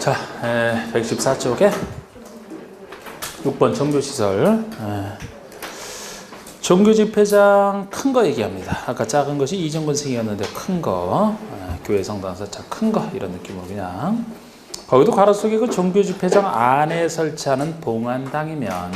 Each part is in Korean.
자, 114쪽에 6번 종교시설. 종교집회장 큰 거 얘기합니다. 아까 작은 것이 이정근생이었는데 큰 거, 교회 성당에서 큰 거 이런 느낌으로 그냥. 거기도 가로 속에 그 종교집회장 안에 설치하는 봉안당이면,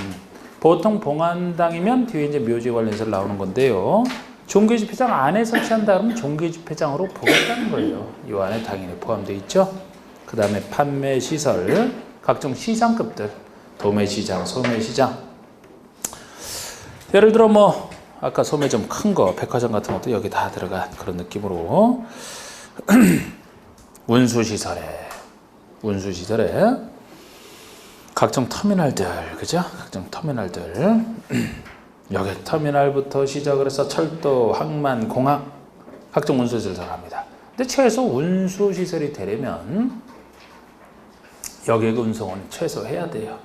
보통 봉안당이면 뒤에 이제 묘지 관련해서 나오는 건데요. 종교집회장 안에 설치한다 그러면 종교집회장으로 보겠다는 거예요. 이 안에 당연히 포함되어 있죠. 그 다음에 판매시설, 각종 시장급들, 도매시장, 소매시장. 예를 들어 뭐 아까 소매점 큰 거, 백화점 같은 것도 여기 다 들어간 그런 느낌으로. 운수시설에 각종 터미널들, 그죠? 각종 터미널들. 여기 터미널부터 시작을 해서 철도, 항만, 공항, 각종 운수시설 들어갑니다. 근데 최소 운수시설이 되려면 여객 운송은 최소 해야 돼요.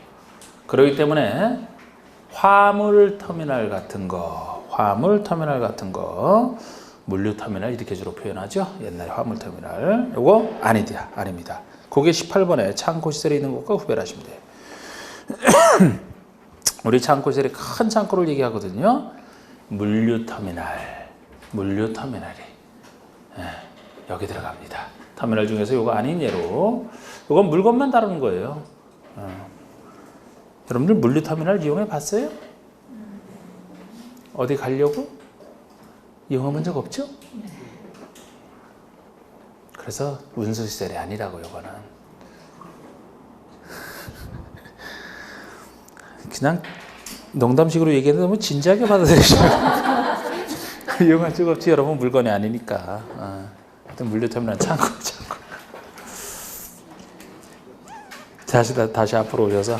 그렇기 때문에 화물터미널 같은 거, 물류터미널 이렇게 주로 표현하죠. 옛날에 화물터미널. 요거 아닙니다. 그게 18번에 창고시설에 있는 것과 구별하시면 돼요. 우리 창고시설이 큰 창고를 얘기하거든요. 물류터미널이 여기 들어갑니다. 터미널 중에서 요거 아닌 예로, 요건 물건만 다루는 거예요. 여러분들 물류터미널 이용해 봤어요? 어디 가려고? 이용해 본 적 없죠? 그래서 운수시설이 아니라고 요거는. 그냥 농담식으로 얘기해도 너무 진지하게 받아들이시고 이용할 적 없지. 여러분 물건이 아니니까. 하여튼 물류터미널 창고. 다시 앞으로 오셔서.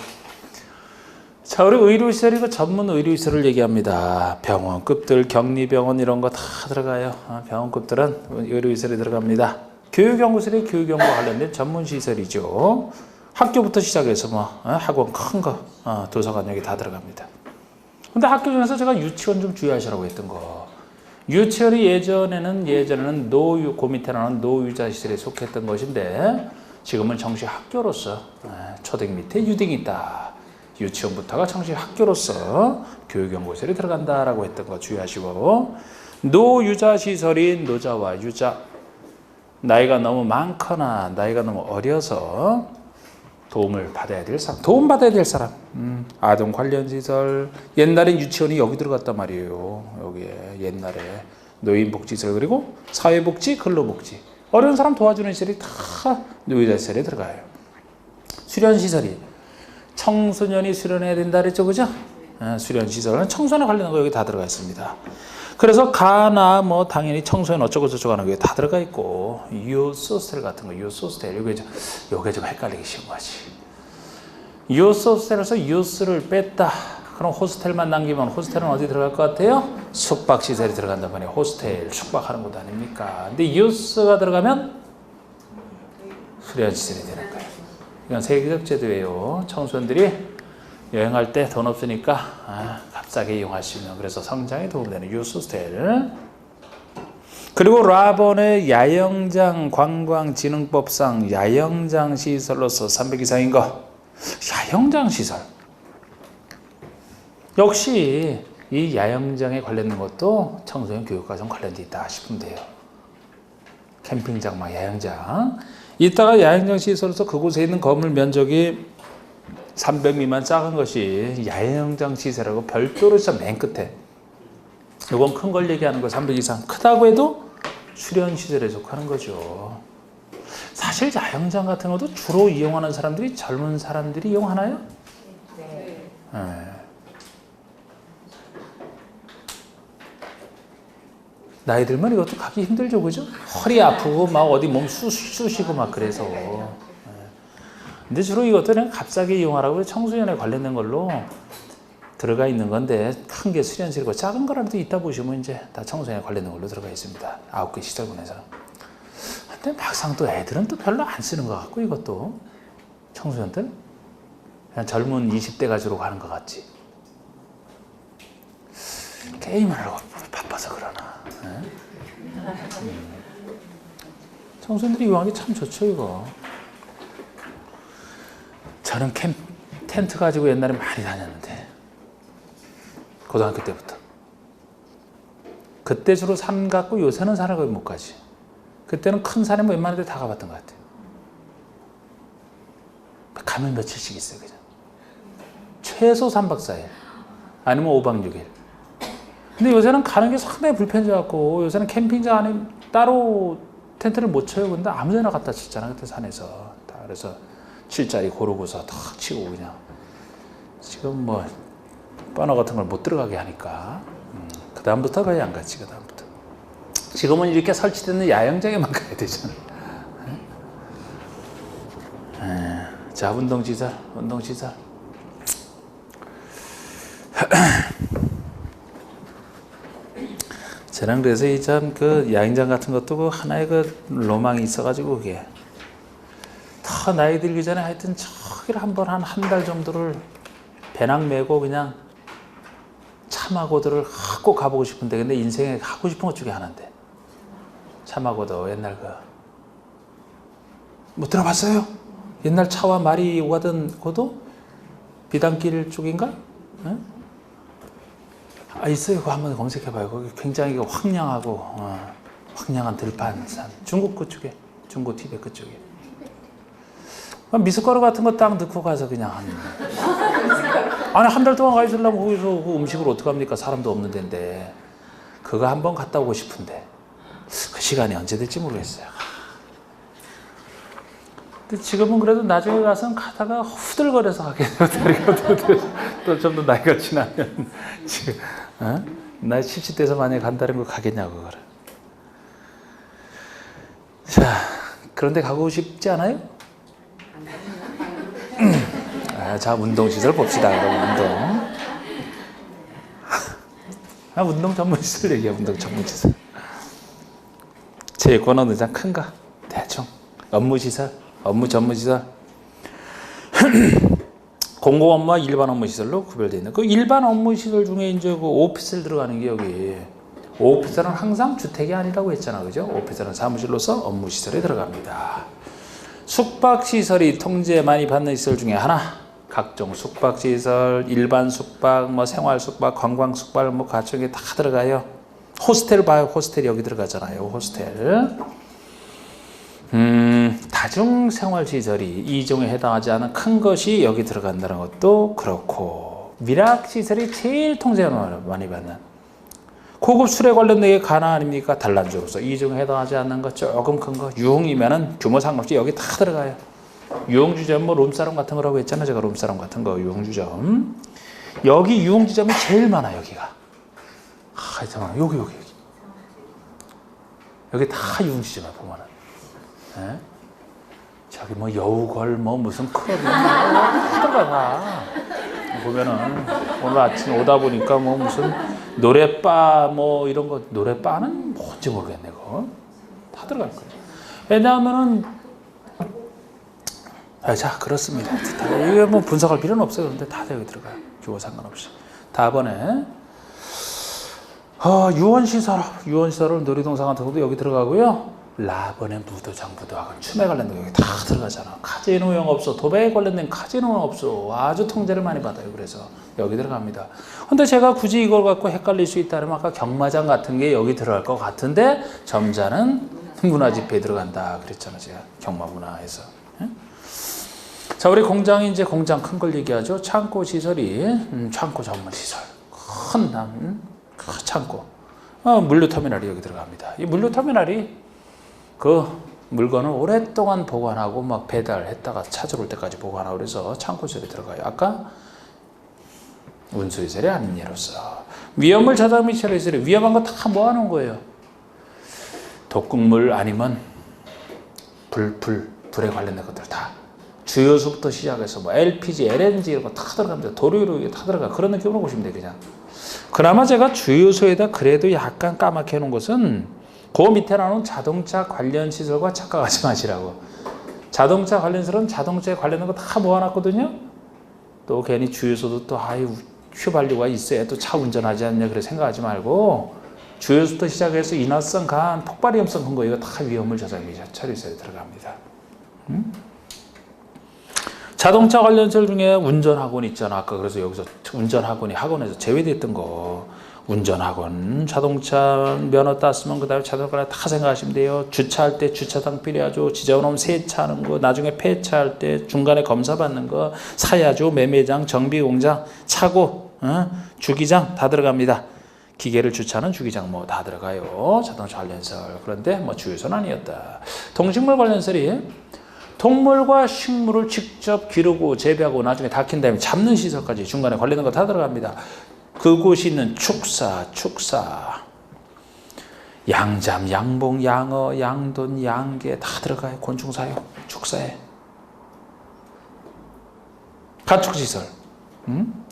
자, 우리 의료시설이고 전문 의료시설을 얘기합니다. 병원급들, 격리병원 이런 거 다 들어가요. 병원급들은 의료시설이 들어갑니다. 교육연구소리 교육연구와 관련된 전문시설이죠. 학교부터 시작해서 뭐 학원 큰 거, 도서관 여기 다 들어갑니다. 근데 학교 중에서 제가 유치원 좀 주의하시라고 했던 거. 유치원이 예전에는 그 밑에 나오는 노유자시설에 속했던 것인데 지금은 정식 학교로서 초등 밑에 유딩이 있다. 유치원부터가 정식 학교로서 교육연구소에 들어간다라고 했던 거 주의하시고, 노유자시설인 노자와 유자, 나이가 너무 많거나 나이가 너무 어려서 도움받아야 될 사람, 아동 관련 시설. 옛날엔 유치원이 여기 들어갔단 말이에요. 여기에 옛날에 노인복지시설, 그리고 사회복지, 근로복지, 어려운 사람 도와주는 시설이 다 노유자시설에 들어가요. 수련시설이 청소년이 수련해야 된다 그랬죠, 그죠? 수련시설은 청소년 관련된 거 여기 다 들어가 있습니다. 그래서 가나 뭐 당연히 청소년 어쩌고 저쩌고 하는 게 다 들어가 있고, 유소스텔 같은 거, 요게 좀 헷갈리기 쉬운 거지. 유소스텔에서 유스를 뺐다. 그럼 호스텔만 남기면 호스텔은 어디 들어갈 것 같아요? 숙박시설이 들어간단 말이에요. 호스텔, 숙박하는 것도 아닙니까? 근데 유스가 들어가면 수련시설이 되는 거예요. 이건 세계적 제도예요. 청소년들이 여행할 때 돈 없으니까 값싸게 이용할 수 있는, 그래서 성장에 도움되는 유소스텔. 그리고 라본의 야영장 관광진흥법상 야영장 시설로서 300 이상인 거. 야영장 시설. 역시 이 야영장에 관련된 것도 청소년 교육과 좀 관련돼 있다 싶으면 돼요. 캠핑장, 야영장. 이따가 야영장 시설로서 그곳에 있는 건물 면적이 300 미만 작은 것이 야영장 시설하고 별도로 있어. 맨 끝에 이건 큰 걸 얘기하는 거. 300 이상 크다고 해도 수련시설에 속하는 거죠. 사실 야영장 같은 것도 주로 이용하는 사람들이 젊은 사람들이 이용하나요? 네. 나이 들면 이것도 가기 힘들죠, 그죠? 허리 아프고 막 어디 몸 쑤시고 막 그래서. 근데 주로 이것도 그냥 값싸게 이용하라고 청소년에 관련된 걸로 들어가 있는 건데, 큰 게 수련실이고 작은 거라도 있다 보시면 이제 다 청소년에 관련된 걸로 들어가 있습니다. 9개 시설군에서. 근데 막상 또 애들은 또 별로 안 쓰는 것 같고, 이것도 청소년들 그냥 젊은 20대 가지고 가는 것 같지. 게임을 하고 바빠서 그러나. 청소년들이 이용하기 참 좋죠, 이거. 저는 텐트 가지고 옛날에 많이 다녔는데 고등학교 때부터. 그때 주로 산 갔고 요새는 산을 거의 못 가지. 그때는 큰 산에 뭐 웬만한 데 다 가봤던 것 같아요. 가면 며칠씩 있어요. 그냥 최소 3박 4일 아니면 5박 6일. 근데 요새는 가는 게 상당히 불편해져갖고 요새는 캠핑장 안에 따로 텐트를 못 쳐요. 근데 아무 데나 갖다 치잖아 그때 산에서. 그래서 7자리 고르고서 탁 치고 그냥. 지금 뭐 버너 같은 걸 못 들어가게 하니까 그 다음부터 거의 안 갔지. 그 다음부터 지금은 이렇게 설치되는 야영장에만 가야 되잖아. 자, 운동시설. 저는 그래서 이전 그 야영장 같은 것도 그 하나의 그 로망이 있어가지고 그게 더 나이 들기 전에 하여튼 저기를 한번 한 달 정도를 배낭 메고 그냥 참하고도를 꼭 가보고 싶은데 근데 인생에 하고 싶은 것 중에 하나인데 참하고도 옛날 그 못 들어봤어요? 옛날 차와 말이 오가던 고도? 비단길 쪽인가? 네? 아 있어요. 그거 한번 검색해봐요. 거기 굉장히 황량하고 황량한 들판산 중국 그쪽에 중국 티베트 그쪽에 미숫가루 같은 거 딱 넣고 가서 그냥 아니 한 달 동안 가 있으려면 거기서 그 음식을 어떡합니까? 사람도 없는 데인데 그거 한번 갔다 오고 싶은데 그 시간이 언제 될지 모르겠어요. 근데 지금은 그래도 나중에 가서는 가다가 후들거려서 가게 돼요. 또 좀 더 나이가 지나면 지금 나이 70대에서 만약에 간다는 거 가겠냐고 그거를. 자, 그런데 가고 싶지 않아요? 자, 운동시설 봅시다. 그럼 운동 전문시설 얘기야. 운동 전문시설. 체육관은 의장 큰가? 대충. 업무시설, 업무 전문시설. 공공 업무와 일반 업무 시설로 구별되어 있는 그 일반 업무 시설 중에 이제 그 오피스를 들어가는 게 여기 오피스는 항상 주택이 아니라고 했잖아, 그죠? 오피스는 사무실로서 업무 시설에 들어갑니다. 숙박 시설이 통제 많이 받는 시설 중에 하나. 각종 숙박 시설, 일반 숙박, 뭐 생활 숙박, 관광 숙박, 뭐 가정에 다 들어가요. 호스텔 봐요, 호스텔이 여기 들어가잖아요, 호스텔. 다중생활시설이 이종에 해당하지 않은 큰 것이 여기 들어간다는 것도 그렇고 밀학시설이 제일 통제를 많이 받는 고급 술에 관련된 게 가나 아닙니까? 단란주로서 이종에 해당하지 않는 것 조금 큰 거 유흥이면은 규모 상관없이 여기 다 들어가요. 유흥주점 뭐 룸사롱 같은 거라고 했잖아요. 제가 룸사롱 같은 거 유흥주점 여기 유흥주점이 제일 많아 여기가. 잠깐만 여기 다 유흥주점이야 보면은. 네? 저기 뭐 여우걸 뭐 무슨 클럽이 하더가 다 보면은 오늘 아침에 오다 보니까 뭐 무슨 노래바 뭐 이런 거 노래바는 뭔지 모르겠네 그거 다 들어갈 거예요. 왜냐하면은 자 그렇습니다. 이게 뭐 분석할 필요는 없어요. 그런데 다 여기 들어가요. 규모 상관없이. 다음번에 유원시설은 놀이동산 같은 것도 여기 들어가고요. 라번의 무도장, 무도학원, 춤에 관련된 여기 다 들어가잖아. 카지노 영업소, 도배에 관련된 카지노 영업소 아주 통제를 많이 받아요. 그래서 여기 들어갑니다. 근데 제가 굳이 이걸 갖고 헷갈릴 수 있다면 아까 경마장 같은 게 여기 들어갈 것 같은데 점자는 문화집회에 들어간다 그랬잖아. 제가 경마문화에서. 자, 우리 공장이 이제 공장 큰 걸 얘기하죠. 창고 시설이 창고 전문 시설. 큰 창고. 물류터미널이 여기 들어갑니다. 이 물류터미널이 그 물건을 오랫동안 보관하고 막 배달했다가 찾아올 때까지 보관하고 그래서 창고시설에 들어가요. 아까 운수시설이 아닌 예로서 위험물 저장 및 처리시설이 위험한 거 다 모아놓은 거예요. 독극물 아니면 불에 관련된 것들 다 주요소부터 시작해서 뭐 LPG, LNG 이런 거 다 들어갑니다. 도료로 다 들어가. 그런 느낌으로 보시면 돼요. 그냥. 그나마 제가 주요소에다 그래도 약간 까맣게 해놓은 것은 그 밑에 나오는 자동차 관련 시설과 착각하지 마시라고. 자동차 관련 시설은 자동차에 관련된 거 다 모아놨거든요. 또 괜히 주유소도 또 휘발유가 있어야 또 차 운전하지 않냐 그래 생각하지 말고 주유소부터 시작해서 인화성, 간, 폭발 위험성 큰 거 이거 다 위험물 저장 및 처리소에 들어갑니다. 자동차 관련 시설 중에 운전학원 있잖아. 아까 그래서 여기서 운전학원이 학원에서 제외됐던 거. 운전학원, 자동차 면허 땄으면 그 다음에 자동차 다 생각하시면 돼요. 주차할 때 주차장 필요하죠. 지저분하면 세차하는 거, 나중에 폐차할 때 중간에 검사 받는 거, 사야죠. 매매장, 정비공장, 차고, 주기장 다 들어갑니다. 기계를 주차하는 주기장 뭐 다 들어가요. 자동차 관련설. 그런데 뭐 주요소는 아니었다. 동식물 관련설이 동물과 식물을 직접 기르고 재배하고 나중에 다 킨 다음에 잡는 시설까지 중간에 관련된 거 다 들어갑니다. 그곳이 있는 축사, 양잠, 양봉, 양어, 양돈, 양개 다 들어가요. 곤충사요, 축사에. 가축시설,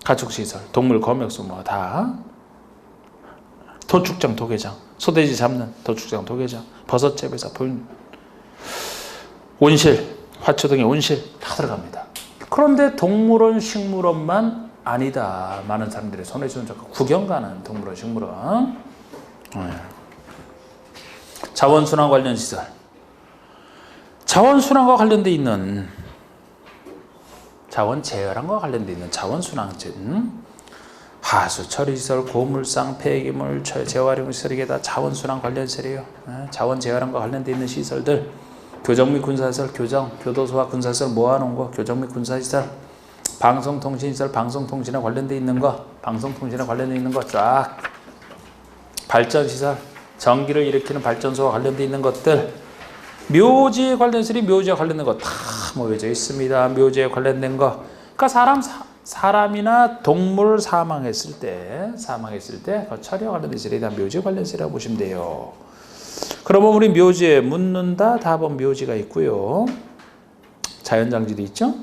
가축시설, 동물 검역소 뭐 다. 도축장, 도개장, 소돼지 잡는 도축장, 도개장, 버섯 재배사, 온실, 화초 등의 온실 다 들어갑니다. 그런데 동물원, 식물원만 아니다. 많은 사람들이 손에 쥐는 구경 가는 동물원, 식물원. 자원순환 관련 시설. 자원순환과 관련돼 있는 자원 제어랑과 관련돼 있는 자원순환진 하수 처리시설, 고물상, 폐기물 재활용 시설 이게 다 자원순환 관련 시설이에요. 자원 제어랑과 관련돼 있는 시설들. 교정 및 군사시설, 교도소와 군사시설 모아놓은 거, 교정 및 군사시설. 방송통신시설, 방송통신에 관련돼 있는 거, 방송통신에 관련돼 있는 거 쫙. 발전시설, 전기를 일으키는 발전소와 관련돼 있는 것들. 묘지에 관련 시설이 묘지와 관련된 거 다 모여져 있습니다. 묘지에 관련된 거. 그러니까 사람이나 동물 사망했을 때 그 처리와 관련된 시설이 다 묘지 관련 시설이라고 보시면 돼요. 그러면 우리 묘지에 묻는다 답은 묘지가 있고요. 자연장지도 있죠.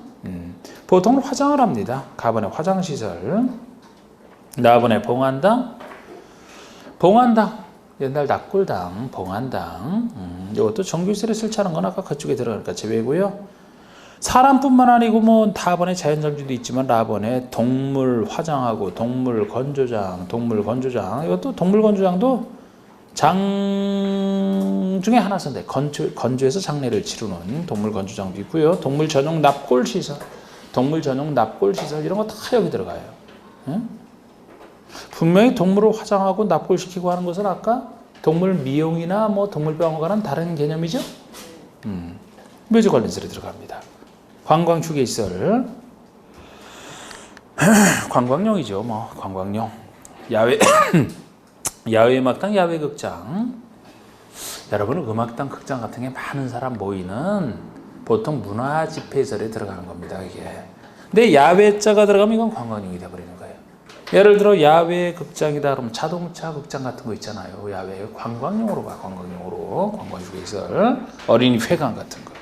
보통은 화장을 합니다. 가번에 화장시설, 나번에 봉안당, 옛날 납골당, 봉안당. 이것도 정규시설에 설치하는 건 아까 그쪽에 들어가니까 제외고요. 사람뿐만 아니고 뭐 다번에 자연장지도 있지만 나번에 동물 화장하고 동물 건조장, 이것도 동물 건조장도 장 중에 하나인데 건조해서 장례를 치르는 동물 건조장도 있고요. 동물 전용 납골 시설 이런 거 다 여기 들어가요. 응? 분명히 동물을 화장하고 납골시키고 하는 것은 아까 동물 미용이나 뭐 동물병원과는 다른 개념이죠. 묘지 관련설에 들어갑니다. 관광 휴게 시설, 관광용이죠. 뭐 관광용, 야외 음악당, 야외 극장. 여러분은 음악당, 극장 같은 게 많은 사람 모이는 보통 문화 집회설에 들어가는 겁니다. 이게. 근데 야외자가 들어가면 이건 관광용이 돼버리는 거예요. 예를 들어 야외 극장이다 그러면 자동차 극장 같은 거 있잖아요. 야외 관광용으로 가. 관광휴게시설, 어린이 회관 같은 거.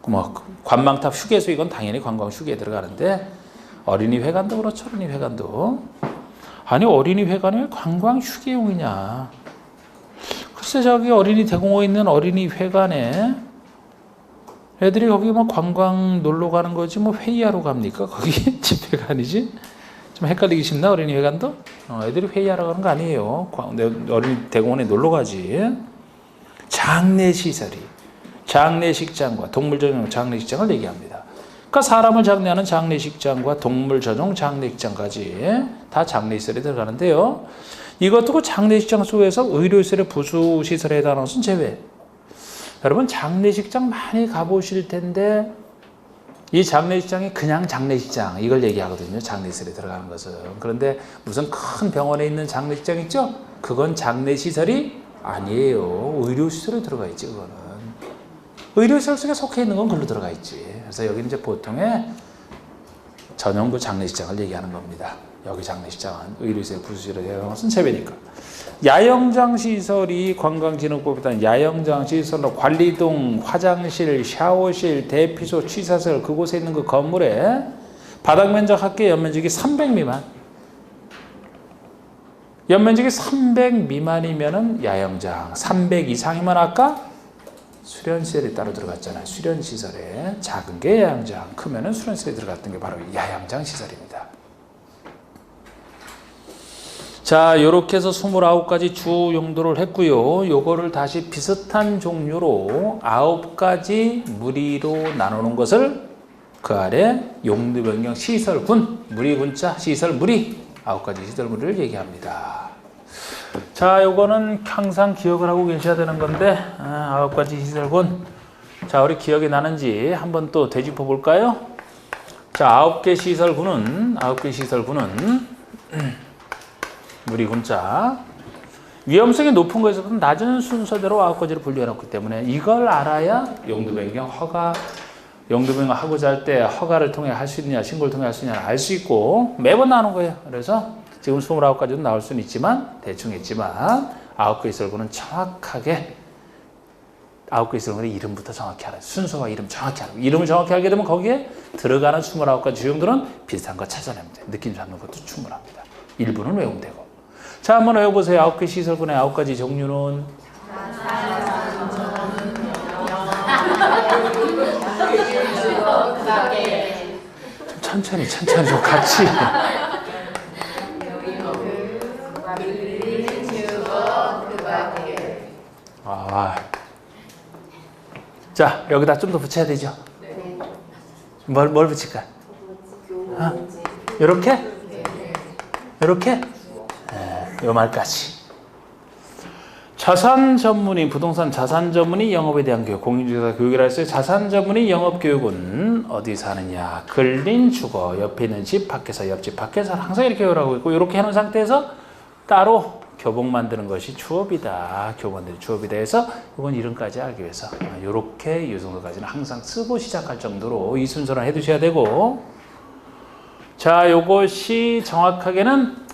뭐 관망탑 휴게소 이건 당연히 관광 휴게에 들어가는데 어린이 회관도 그렇죠. 어린이 회관도. 아니 어린이 회관이 관광 휴게용이냐. 글쎄 저기 어린이 대공원에 있는 어린이 회관에 애들이 거기 뭐 관광 놀러 가는 거지 뭐 회의하러 갑니까? 거기 집회가 아니지? 좀 헷갈리기 쉽나 어린이 회관도? 애들이 회의하러 가는 거 아니에요. 어린이 대공원에 놀러 가지. 장례시설이 장례식장과 동물 전용 장례식장을 얘기합니다. 그러니까 사람을 장례하는 장례식장과 동물 전용 장례식장까지 다 장례시설에 들어가는데요. 이것도 그 장례식장 속에서 의료시설의 부수시설에 해당하는 것은 제외. 여러분 장례식장 많이 가보실 텐데 이 장례식장이 그냥 장례식장 이걸 얘기하거든요. 장례시설에 들어가는 것은. 그런데 무슨 큰 병원에 있는 장례식장 있죠? 그건 장례시설이 아니에요. 의료시설에 들어가 있지 그거는. 의료시설 속에 속해 있는 건 글로 들어가 있지. 그래서 여기 이제 보통의 전용구 장례식장을 얘기하는 겁니다. 여기 장례식장은 의료시설 부수시설에 대한 것은 제외니까. 야영장 시설이 관광진흥법에 따른 야영장 시설로 관리동, 화장실, 샤워실, 대피소, 취사설 그곳에 있는 그 건물에 바닥 면적 합계 연면적이 300 미만. 연면적이 300 미만이면은 야영장, 300 이상이면 아까 수련시설이 따로 들어갔잖아요. 수련시설에 작은 게 야영장, 크면은 수련시설에 들어갔던 게 바로 야영장 시설입니다. 자, 요렇게 해서 29가지 주 용도를 했고요. 요거를 다시 비슷한 종류로 9가지 무리로 나누는 것을 그 아래 용도 변경 시설군, 무리군자, 시설 무리 9가지 시설 무리를 얘기합니다. 자, 요거는 항상 기억을 하고 계셔야 되는 건데 9가지 시설군. 자, 우리 기억이 나는지 한번 또 되짚어 볼까요? 자, 9개 시설군은 무리군자. 위험성이 높은 것에서도 낮은 순서대로 9가지를 분류해놨기 때문에 이걸 알아야 용도 변경 하고자 할 때 허가를 통해 할 수 있느냐, 신고를 통해 할 수 있느냐 알 수 있고 매번 나오는 거예요. 그래서 지금 29가지도 나올 수는 있지만 대충 있지만 9개 시설군은 정확하게 9개 시설군의 이름부터 정확히 알아요. 순서와 이름 정확히 알아요. 이름을 정확히 알게 되면 거기에 들어가는 29가지 주용들은 비슷한 거 찾아내면 돼요. 느낌 잡는 것도 충분합니다. 일부는 외우면 되고. 자, 한번 외워보세요. 9개 시설군의 9가지 종류는 천천히 좀 같이. 자, 여기다 좀 더 붙여야 되죠? 뭘 붙일까? 이렇게? 이렇게? 요 말까지. 자산 전문의, 부동산 자산 전문의 영업에 대한 교육, 공인중개사 교육이라 했어요. 자산 전문의 영업 교육은 어디서 하느냐? 근린 주거, 옆에 있는 집, 밖에서, 옆집, 밖에서 항상 이렇게 교육하고 있고, 이렇게 해놓은 상태에서 따로 교복 만드는 것이 주업이다. 교복 만드는 주업이다 해서 이건 이름까지 알기 위해서 이렇게 이 정도까지는 항상 쓰고 시작할 정도로 이 순서를 해두셔야 되고, 자, 요것이 정확하게는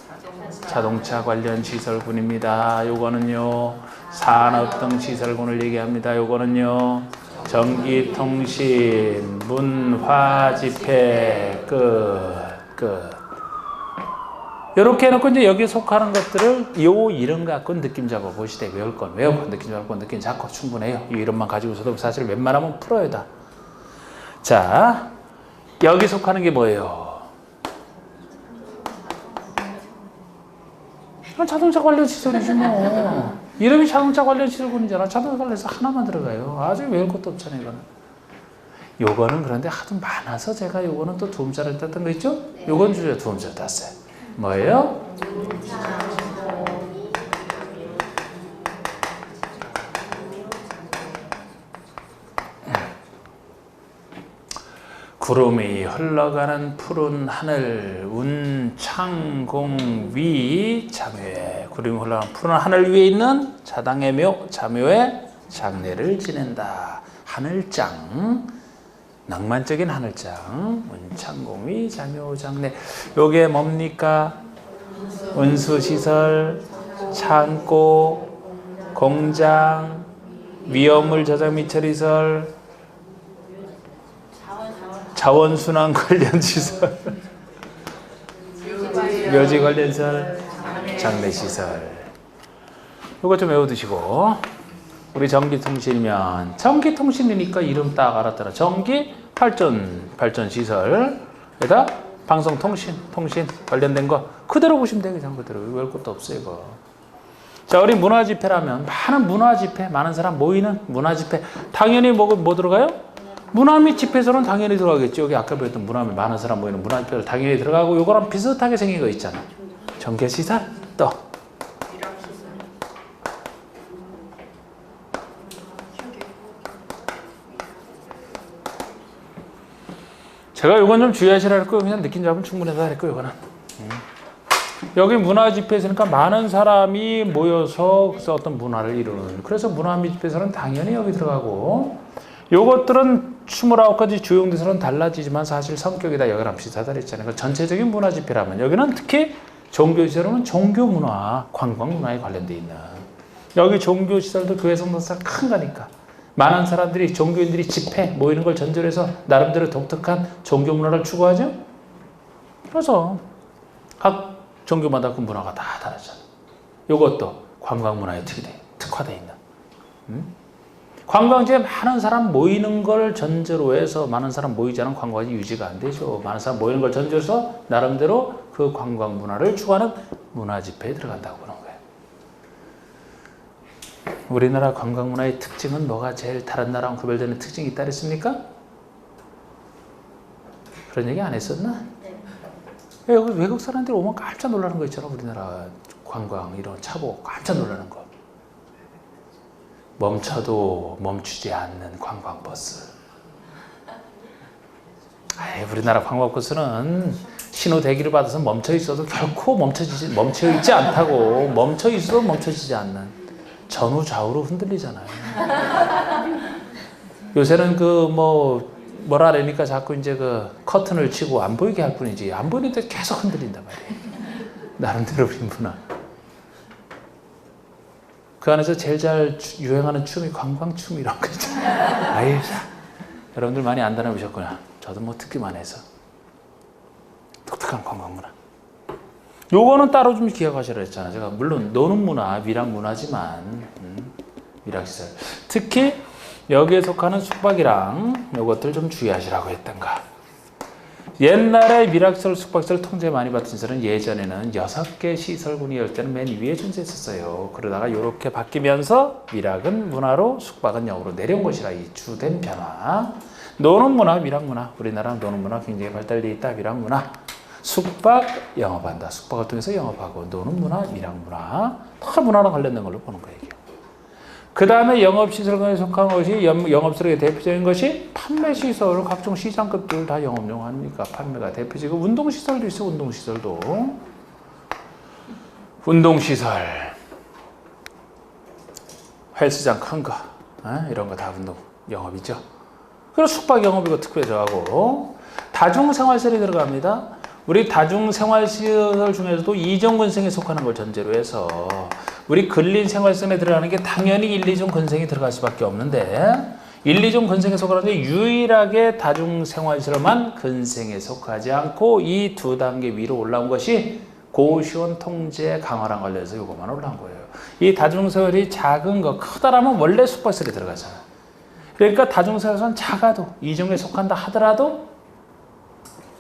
자동차 관련 시설군입니다. 요거는요 산업 등 시설군을 얘기합니다. 요거는요 전기통신, 문화, 집회, 끝. 이렇게 해놓고 이제 여기에 속하는 것들을 요 이름 갖고 느낌 잡아 보시되 외울 건 외우고 느낌 잡고 느낌 잡고 충분해요. 이 이름만 가지고서도 사실 웬만하면 풀어요 다. 자, 여기 속하는 게 뭐예요? 자동차 관련 시설이지 뭐. 이름이 자동차 관련 시설군이잖아. 자동차 관련해서 하나만 들어가요. 아주 외울 것도 없잖아요, 이거는. 요거는 그런데 하도 많아서 제가 요거는 또 두음자를 땄던 거 있죠? 요건 주제 두음자 땄어요. 뭐예요? 구름이 흘러가는 푸른 하늘, 운창공 위 자묘에, 구름이 흘러가는 푸른 하늘 위에 있는 자당의 묘, 자묘에 장례를 지낸다. 하늘장, 낭만적인 하늘장, 운창공 위 자묘 장례. 요게 뭡니까? 운수시설, 창고, 공장, 위험물 저장 및 처리설, 자원순환 관련 시설, 묘지 관련 시설, 장례 시설. 이거 좀 외워두시고, 우리 전기통신이면 전기통신이니까 이름 딱 알았더라. 전기 발전 시설에다 방송통신 관련된 거 그대로 보시면 돼요. 그냥 그대로 외울 것도 없어요. 이거. 자, 우리 문화집회라면 많은 문화집회, 많은 사람 모이는 문화집회, 당연히 뭐 들어가요? 문화 및 집회소는 당연히 들어가겠죠. 여기 아까 배웠던 문화 및 많은 사람 모이는 문화집회도 당연히 들어가고, 요거랑 비슷하게 생긴 거 있잖아. 전기시설, 또 제가 요건 좀 주의하시라 할 거예요. 그냥 느낌 잡으면 충분해서 할 거예요. 요거는. 여기 문화집회에서니까 많은 사람이 모여서 어떤 문화를 이루는, 그래서 문화 및 집회소는 당연히 여기 들어가고, 요것들은 29가지 주용대서는 달라지지만 사실 성격이 다 여기랑 비슷하다 그랬잖아요. 전체적인 문화 집회라면 여기는 특히 종교시설은 종교문화, 관광문화에 관련되어 있는, 여기 종교시설도 교회 성당사 큰 거니까 많은 사람들이, 종교인들이 집회 모이는 걸 전제로 해서 나름대로 독특한 종교문화를 추구하죠. 그래서 각 종교마다 그 문화가 다 다르잖아요. 요것도 관광문화에 특화되어 있는, 관광지에 많은 사람 모이는 걸 전제로 해서 많은 사람 모이지 않은 관광지 유지가 안 되죠. 많은 사람 모이는 걸 전제로 해서 나름대로 그 관광 문화를 추구하는 문화 집회에 들어간다고 그러는 거예요. 우리나라 관광 문화의 특징은 뭐가 제일 다른 나라랑 구별되는 특징이 있다 그랬습니까? 그런 얘기 안 했었나? 외국 사람들이 오면 깜짝 놀라는 거 있잖아. 우리나라 관광 이런 차 보고 깜짝 놀라는 거. 멈춰도 멈추지 않는 관광버스. 우리나라 관광버스는 신호 대기를 받아서 멈춰 있어도 결코 멈춰 있지 않다고. 멈춰 있어도 멈춰지지 않는. 전후 좌우로 흔들리잖아요. 요새는 뭐라 그러니까 자꾸 이제 커튼을 치고 안 보이게 할 뿐이지. 안 보이는데 계속 흔들린단 말이에요. 나름대로 우리 문화. 그 안에서 제일 잘 유행하는 춤이 관광춤 이런 거 있잖아요. 여러분들 많이 안 다녀보셨구나. 저도 뭐 듣기만 해서. 독특한 관광문화. 요거는 따로 좀 기억하시라 했잖아요. 제가 물론 노는 문화, 미락 문화지만 미락시설. 특히 여기에 속하는 숙박이랑 요것들 좀 주의하시라고 했던가. 옛날에 미락시설, 숙박시설 통제 많이 받은 시설은 예전에는 6개 시설군이 열 때는 맨 위에 존재했었어요. 그러다가 이렇게 바뀌면서 미락은 문화로 숙박은 영으로 내려온 것이라 이 주된 변화. 노는 문화, 미락 문화. 우리나라 노는 문화 굉장히 발달되어 있다. 미락 문화. 숙박 영업한다. 숙박을 통해서 영업하고 노는 문화, 미락 문화. 다 문화랑 관련된 걸로 보는 거예요. 그 다음에 영업시설에 속한 것이 영업시설의 대표적인 것이 판매시설, 각종 시장급들 다 영업용 아닙니까? 판매가 대표적이고 운동시설도 있어요. 운동시설도. 운동시설. 헬스장 큰 거. 이런 거 다 운동 영업이죠. 그리고 숙박 영업이고 특별히 들어가고 다중생활시설이 들어갑니다. 우리 다중생활시설 중에서도 이종근생에 속하는 걸 전제로 해서 우리 근린생활시설에 들어가는 게 당연히 1, 2종 근생이 들어갈 수밖에 없는데 1, 2종 근생에 속하는데 유일하게 다중생활시설만 근생에 속하지 않고 이 두 단계 위로 올라온 것이 고시원 통제 강화랑 관련해서 이것만 올라온 거예요. 이 다중생활이 작은 거 크다라면 원래 숙박시설에 들어가잖아. 그러니까 다중생활은 작아도 이종에 속한다 하더라도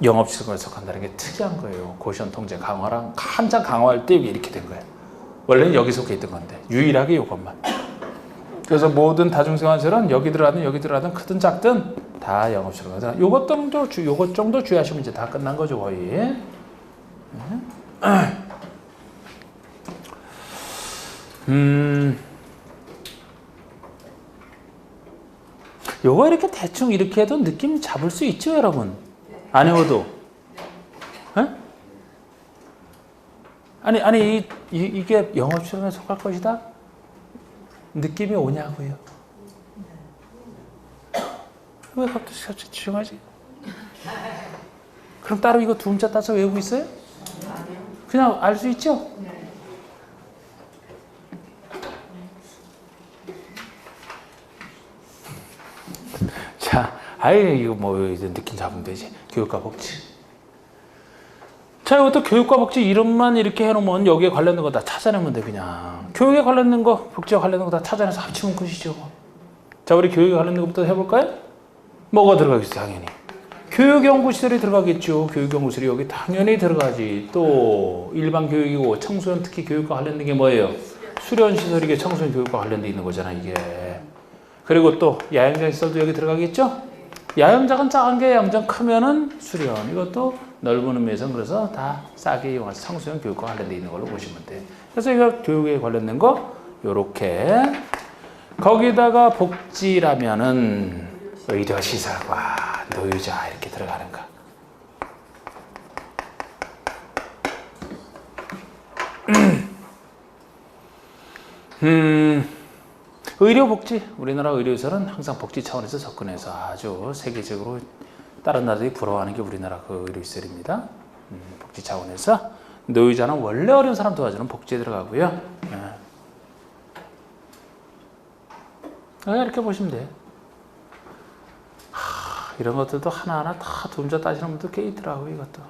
영업시설에 속한다는 게 특이한 거예요. 고시원 통제 강화랑 한참 강화할 때 이렇게 된 거예요. 원래는 여기 속해 있던 건데 유일하게 이것만. 그래서 모든 다중생활시설은 여기 들어가든 크든 작든 다 영업시설로 가잖아. 요것 정도 주의하시면 이제 다 끝난 거죠 거의. 요거 이렇게 대충 이렇게 해도 느낌 잡을 수 있죠 여러분? 안 외워도. 아니 이게 영업시설에 속할 것이다? 느낌이 오냐고요. 왜 갑자기 집중하지? 그럼 따로 이거 두 문자 따서 외우고 있어요? 그냥 알 수 있죠? 자, 이거 느낌 잡으면 되지. 교육과 복지. 자, 이것도 교육과 복지 이름만 이렇게 해놓으면 여기에 관련된 거 다 찾아내면 돼, 그냥. 교육에 관련된 거, 복지와 관련된 거 다 찾아내서 합치면 끝이죠. 자, 우리 교육에 관련된 것부터 해볼까요? 뭐가 들어가겠어, 당연히. 교육연구시설이 들어가겠죠. 교육연구시설이 여기 당연히 들어가지. 또, 일반 교육이고, 청소년 특히 교육과 관련된 게 뭐예요? 수련시설이게 청소년 교육과 관련돼 있는 거잖아, 이게. 그리고 또, 야영장시설도 여기 들어가겠죠? 야영장은 작은 게 야영장 크면은 수련. 이것도 넓은 의미에서 그래서 다 싸게 이용해서 청소년 교육과 관련돼 있는 걸로 보시면 돼요. 그래서 이거 교육에 관련된 거 요렇게. 거기다가 복지라면은 의료시설과 노유자 이렇게 들어가는 거. 의료복지. 우리나라 의료시설은 항상 복지 차원에서 접근해서 아주 세계적으로 다른 나라들이 부러워하는 게 우리나라 그 의료시설입니다. 복지 차원에서. 노유자는 원래 어려운 사람 도와주는 복지에 들어가고요. 이렇게 보시면 돼요. 이런 것들도 하나하나 다 두 문자 따지는 분들 꽤 있더라고요, 이것도.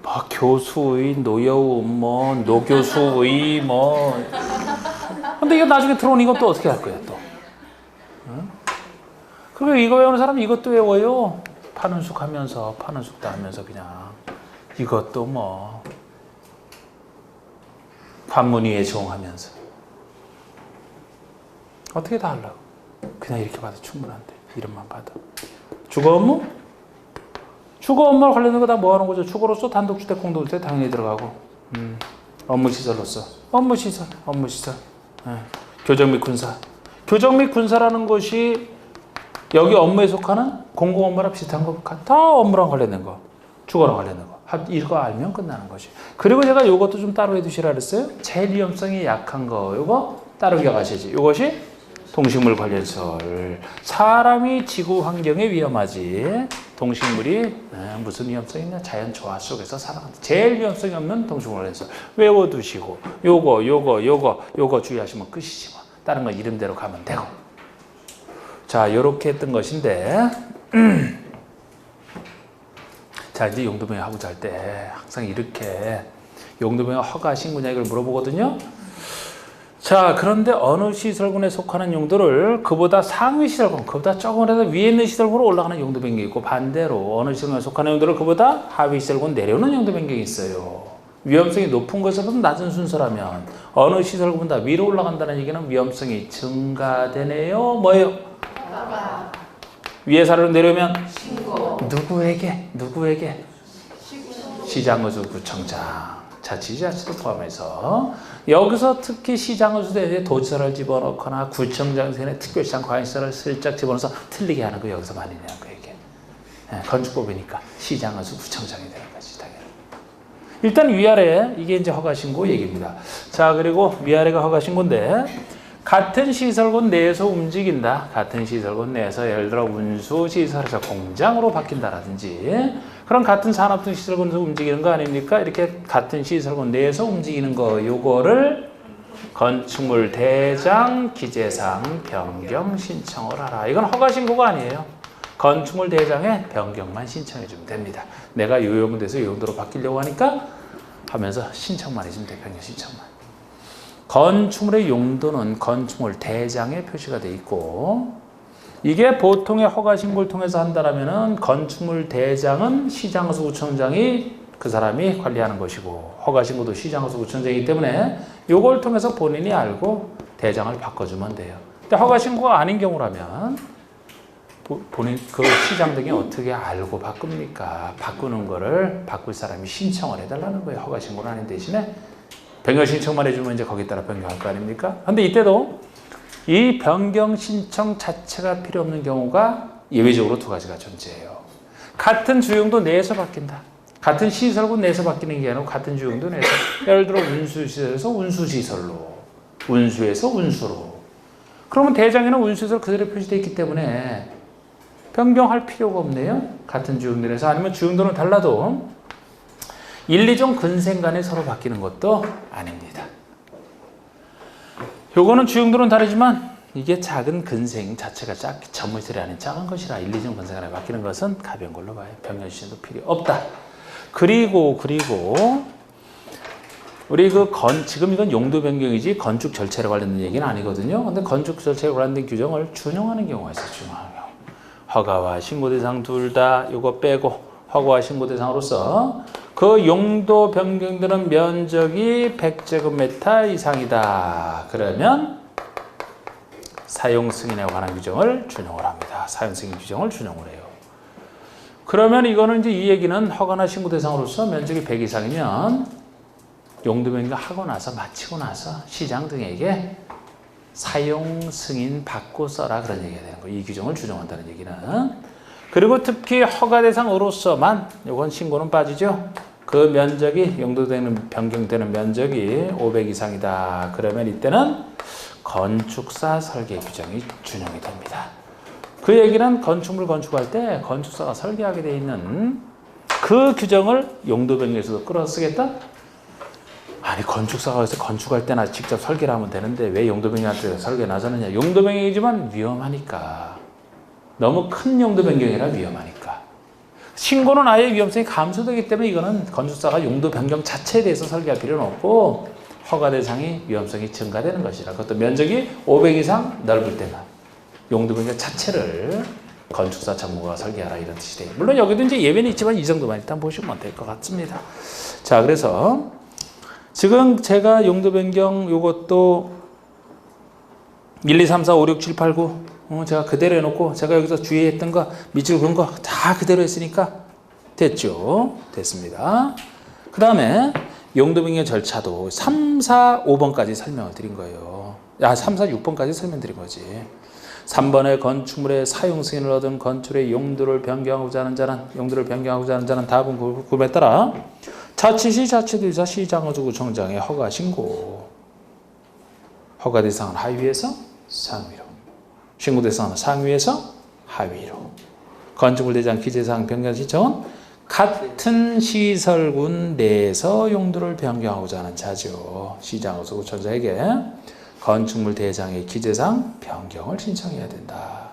뭐 교수의, 노여움, 노교수의, 근데 이거 나중에 들어오는 이것도 어떻게 할 거야, 또? 그리고 이거 외우는 사람은 이것도 외워요. 파는 숙 하면서, 파는 숙도 하면서 그냥. 이것도 관문위에 조응하면서. 어떻게 다 하려고? 그냥 이렇게 봐도 충분한데. 이름만 봐도. 주거 업무? 주거 업무와 관련된 거 다 뭐 하는 거죠? 주거로서 단독주택, 공동주택 당연히 들어가고. 업무시설로서. 업무시설. 교정 및 군사. 교정 및 군사라는 것이 여기 업무에 속하는 공공업무랑 비슷한 거, 다 업무랑 관련된 거. 주거랑 관련된 거. 이거 알면 끝나는 거지. 그리고 제가 이것도 좀 따로 해두시라 그랬어요. 제일 위험성이 약한 거. 이거 따로 기억하시지. 이것이 동식물 관련설. 사람이 지구 환경에 위험하지. 동식물이 무슨 위험성이 있냐? 자연 조화 속에서 살아간다. 제일 위험성이 없는 동식물 관련설. 외워두시고 요거 주의하시면 끝이지 뭐. 다른 거 이름대로 가면 되고. 자, 이렇게 했던 것인데 자, 이제 용도병역 하고자 할 때 항상 이렇게 용도병역 허가 신고냐 이걸 물어보거든요. 자, 그런데 어느 시설군에 속하는 용도를 그보다 상위 시설군, 그보다 조금이라도 위에 있는 시설군으로 올라가는 용도 변경이 있고, 반대로 어느 시설군에 속하는 용도를 그보다 하위 시설군 내려오는 용도 변경이 있어요. 위험성이 높은 것보다 낮은 순서라면 어느 시설군보다 위로 올라간다는 얘기는 위험성이 증가되네요. 뭐예요? 위에 사례로 내려오면 신고. 누구에게? 시장의수 구청장. 자치지자체도 포함해서 여기서 특히 시장의수대에 도지사를 집어넣거나 구청장 세에 특별시장 과잉시설을 슬쩍 집어넣어서 틀리게 하는 거 여기서 많이 내는 거 이게. 건축법이니까 시장의수 구청장이 되는 거지 당연히. 일단 위아래 이게 이제 허가신고 얘기입니다. 자, 그리고 위아래가 허가신고인데 같은 시설군 내에서 움직인다. 같은 시설군 내에서 예를 들어 운수시설에서 공장으로 바뀐다라든지 그런 같은 산업등 시설군에서 움직이는 거 아닙니까? 이렇게 같은 시설군 내에서 움직이는 거 요거를 건축물 대장 기재사항 변경 신청을 하라. 이건 허가신고가 아니에요. 건축물 대장에 변경만 신청해 주면 됩니다. 내가 요 용도에서 요 용도로 바뀌려고 하니까 하면서 신청만 해주면 돼. 변경 신청만. 건축물의 용도는 건축물 대장에 표시가 돼 있고 이게 보통의 허가 신고를 통해서 한다라면은 건축물 대장은 시장의수 구청장이 그 사람이 관리하는 것이고 허가 신고도 시장의수 구청장이기 때문에 요걸 통해서 본인이 알고 대장을 바꿔주면 돼요. 근데 허가 신고가 아닌 경우라면 본인 그 시장 등이 어떻게 알고 바꿉니까? 바꾸는 거를 바꿀 사람이 신청을 해달라는 거예요. 허가 신고는 아닌 대신에 변경 신청만 해주면 이제 거기에 따라 변경할 거 아닙니까? 근데 이때도 이 변경 신청 자체가 필요 없는 경우가 예외적으로 두 가지가 존재해요. 같은 주용도 내에서 바뀐다. 같은 시설군 내에서 바뀌는 게 아니고 같은 주용도 내에서. 예를 들어 운수시설에서 운수시설로, 운수에서 운수로. 그러면 대장에는 운수시설 그대로 표시되어 있기 때문에 변경할 필요가 없네요. 같은 주용도 내에서. 아니면 주용도는 달라도 1, 2종 근생 간에 서로 바뀌는 것도 아닙니다. 요거는 주용도는 다르지만 이게 작은 근생 자체가 전문시설이 아닌 작은 것이라 1, 2종 근생 간에 바뀌는 것은 가벼운 걸로 봐요. 변경 신청도 필요 없다. 그리고 우리 지금 이건 용도 변경이지 건축 절차에 관련된 얘기는 아니거든요. 근데 건축 절차에 관련된 규정을 준용하는 경우가 있어요. 준용하는 경우. 허가와 신고 대상 둘 다 요거 빼고 허가와 신고 대상으로서 그 용도 변경되는 면적이 100제곱미터 이상이다. 그러면 사용 승인에 관한 규정을 준용을 합니다. 사용 승인 규정을 준용을 해요. 그러면 이거는 이제 이 얘기는 허가나 신고 대상으로서 면적이 100 이상이면 용도 변경하고 나서 마치고 나서 시장 등에게 사용 승인 받고 써라 그런 얘기가 되는 거예요. 이 규정을 준용한다는 얘기는. 그리고 특히 허가 대상으로서만 이건 신고는 빠지죠. 그 면적이 용도되는 변경되는 면적이 500 이상이다. 그러면 이때는 건축사 설계 규정이 준용이 됩니다. 그 얘기는 건축물 건축할 때 건축사가 설계하게 돼 있는 그 규정을 용도 변경에서도 끌어 쓰겠다? 아니 건축사가 그래서 건축할 때나 직접 설계를 하면 되는데 왜 용도 변경한테 설계 나서느냐? 용도 변경이지만 위험하니까. 너무 큰 용도 변경이라 위험하니까. 신고는 아예 위험성이 감소되기 때문에 이거는 건축사가 용도 변경 자체에 대해서 설계할 필요는 없고 허가 대상이 위험성이 증가되는 것이라. 그것도 면적이 500 이상 넓을 때만 용도 변경 자체를 건축사 전문가가 설계하라 이런 뜻이 돼요. 물론 여기도 이제 예외는 있지만 이 정도만 일단 보시면 될 것 같습니다. 자, 그래서 지금 제가 용도 변경 요것도 1, 2, 3, 4, 5, 6, 7, 8, 9 제가 그대로 해놓고 제가 여기서 주의했던 거 밑줄 그은 거 다 그대로 했으니까 됐죠. 됐습니다. 그 다음에 용도 변경 절차도 3, 4, 5번까지 설명을 드린 거예요. 3, 4, 6번까지 설명드린 거지. 3번에 건축물의 사용 승인을 얻은 건축의 용도를 변경하고자 하는 자는 다음 구분에 따라 자치시 자치도지사 시장어구청장의 허가 신고. 허가 대상은 하위에서 상위로. 신고 대상은 상위에서 하위로. 건축물 대장 기재사항 변경 신청은 같은 시설군 내에서 용도를 변경하고자 하는 자죠. 시장어구청장에게 건축물 대장의 기재사항 변경을 신청해야 된다.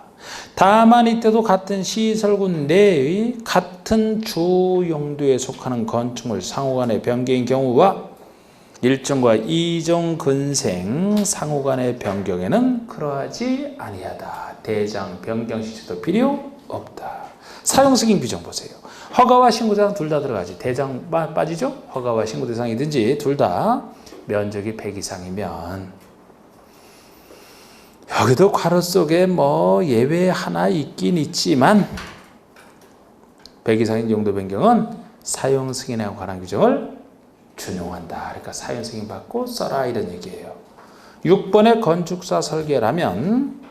다만 이때도 같은 시설군 내의 같은 주 용도에 속하는 건축물 상호간의 변경인 경우와 1종과 2종 근생 상호간의 변경에는 그러하지 아니하다. 대장 변경 시초도 필요 없다. 사용 승인 규정 보세요. 허가와 신고 대상 둘 다 들어가지. 대장 빠지죠? 허가와 신고 대상이든지 둘 다 면적이 100 이상이면 여기도 괄호 속에 뭐 예외 하나 있긴 있지만 100 이상인 용도 변경은 사용 승인에 관한 규정을 준용한다. 그러니까 사용 승인 받고 써라 이런 얘기예요. 6번의 건축사 설계라면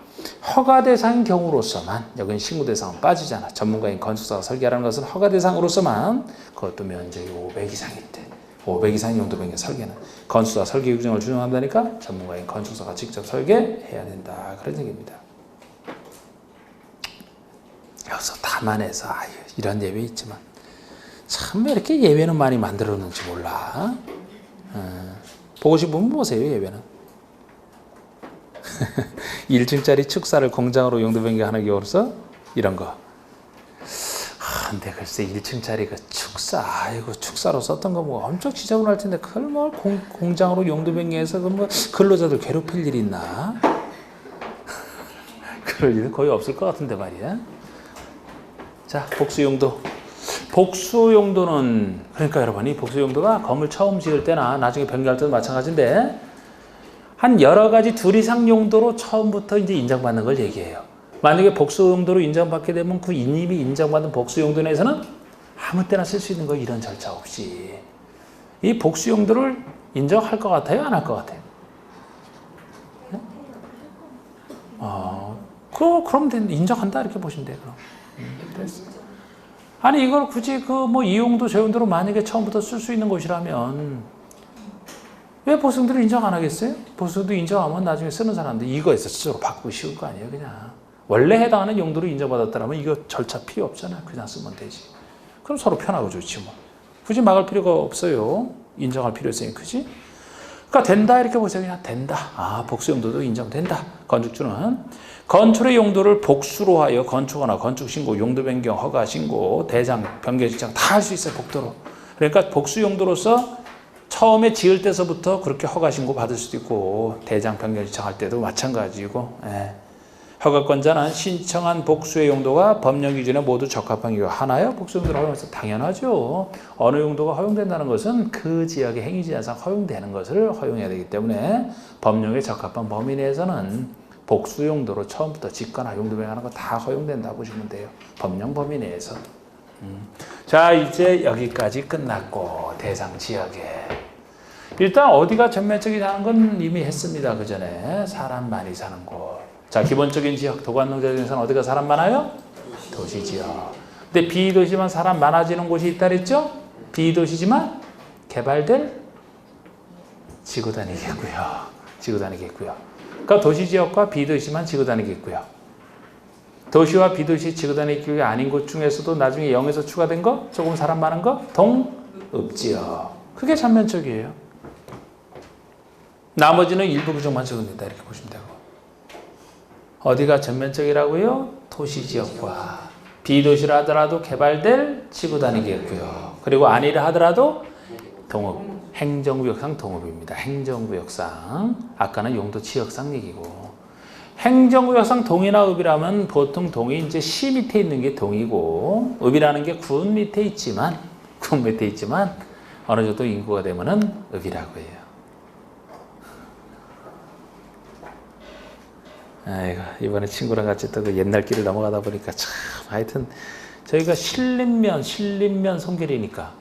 허가 대상인 경우로서만, 여기는 신고 대상은 빠지잖아. 전문가인 건축사가 설계하는 것은 허가 대상으로서만, 그것도 면적이 500 이상일 때 500 이상 용도 변경 설계는 건축사 설계 규정을 준용한다니까 전문가인 건축사가 직접 설계해야 된다. 그런 얘기입니다. 여기서 다만해서 이런 예외 있지만 참 왜 이렇게 예외는 많이 만들어놓는지 몰라. 보고 싶으면 보세요. 예외는 1층짜리 축사를 공장으로 용도 변경하는 경우로서 이런 거. 근데 글쎄 1층짜리 그 축사, 축사로 썼던 거 뭐 엄청 지저분할 텐데 그걸 뭐 공장으로 용도 변경해서 그 뭐 근로자들 괴롭힐 일이 있나? 그럴 일은 거의 없을 것 같은데 말이야. 자, 복수 용도. 복수 용도는 그러니까 여러분, 이 복수 용도가 건물 처음 지을 때나 나중에 변경할 때도 마찬가지인데 한 여러 가지 둘 이상 용도로 처음부터 이제 인정받는 걸 얘기해요. 만약에 복수 용도로 인정받게 되면 그 이미 인정받은 복수 용도 내에서는 아무 때나 쓸 수 있는 거 이런 절차 없이 이 복수 용도를 인정할 것 같아요? 안 할 것 같아요? 네? 그럼 인정한다 이렇게 보시면 돼요. 그럼. 됐어. 아니 이걸 굳이 그 뭐 이 용도 저 용도로 만약에 처음부터 쓸 수 있는 곳이라면 왜 복수 용도를 인정 안 하겠어요? 복수 용도 인정하면 나중에 쓰는 사람들 이거에서 스스로 바꾸기 쉬울 거 아니에요, 그냥. 원래 해당하는 용도로 인정받았다면 이거 절차 필요 없잖아. 그냥 쓰면 되지. 그럼 서로 편하고 좋지 뭐. 굳이 막을 필요가 없어요. 인정할 필요성이 크지. 그러니까 된다 이렇게 보세요. 그냥 된다. 복수 용도도 인정된다. 건축주는 건축의 용도를 복수로 하여 건축하거나 건축신고, 용도 변경, 허가 신고, 대장, 변경 신청 다 할 수 있어요. 복도로. 그러니까 복수 용도로서 처음에 지을 때서부터 그렇게 허가 신고 받을 수도 있고 대장, 변경 신청할 때도 마찬가지고. 허가권자는 신청한 복수의 용도가 법령 기준에 모두 적합한 경우 하나요? 복수 용도를 허용해서 당연하죠. 어느 용도가 허용된다는 것은 그 지역의 행위지향상 허용되는 것을 허용해야 되기 때문에 법령에 적합한 범위 내에서는 복수 용도로 처음부터 짓거나 용도 변경하는 거 다 허용된다 보시면 돼요. 법령 범위 내에서. 자, 이제 여기까지 끝났고 대상 지역에 일단 어디가 전면적이냐는 건 이미 했습니다. 그 전에 사람 많이 사는 곳. 자, 기본적인 지역, 도관농자 중에서는 어디가 사람 많아요? 도시지역. 근데 비도시지만 사람 많아지는 곳이 있다 그랬죠? 비도시지만 개발될 지구단위겠고요. 그러니까 도시지역과 비도시만 지구단위겠고요. 도시와 비도시 지구단위 아닌 곳 중에서도 나중에 0에서 추가된 거, 조금 사람 많은 거, 동읍지역. 그게 전면적이에요. 나머지는 일부 규정만 적용된다 이렇게 보시면 되고. 어디가 전면적이라고요? 도시지역과 비도시라 하더라도 개발될 지구단위겠고요. 그리고 아니라 하더라도 동읍, 행정구역상 동읍입니다. 행정구역상. 아까는 용도 지역상 얘기고. 행정구역상 동이나 읍이라면 보통 동이 이제 시 밑에 있는 게 동이고 읍이라는 게 군 밑에 있지만 어느 정도 인구가 되면은 읍이라고 해요. 아이고, 이번에 친구랑 같이 또 그 옛날 길을 넘어가다 보니까 참 하여튼 저희가 신림면 성계리니까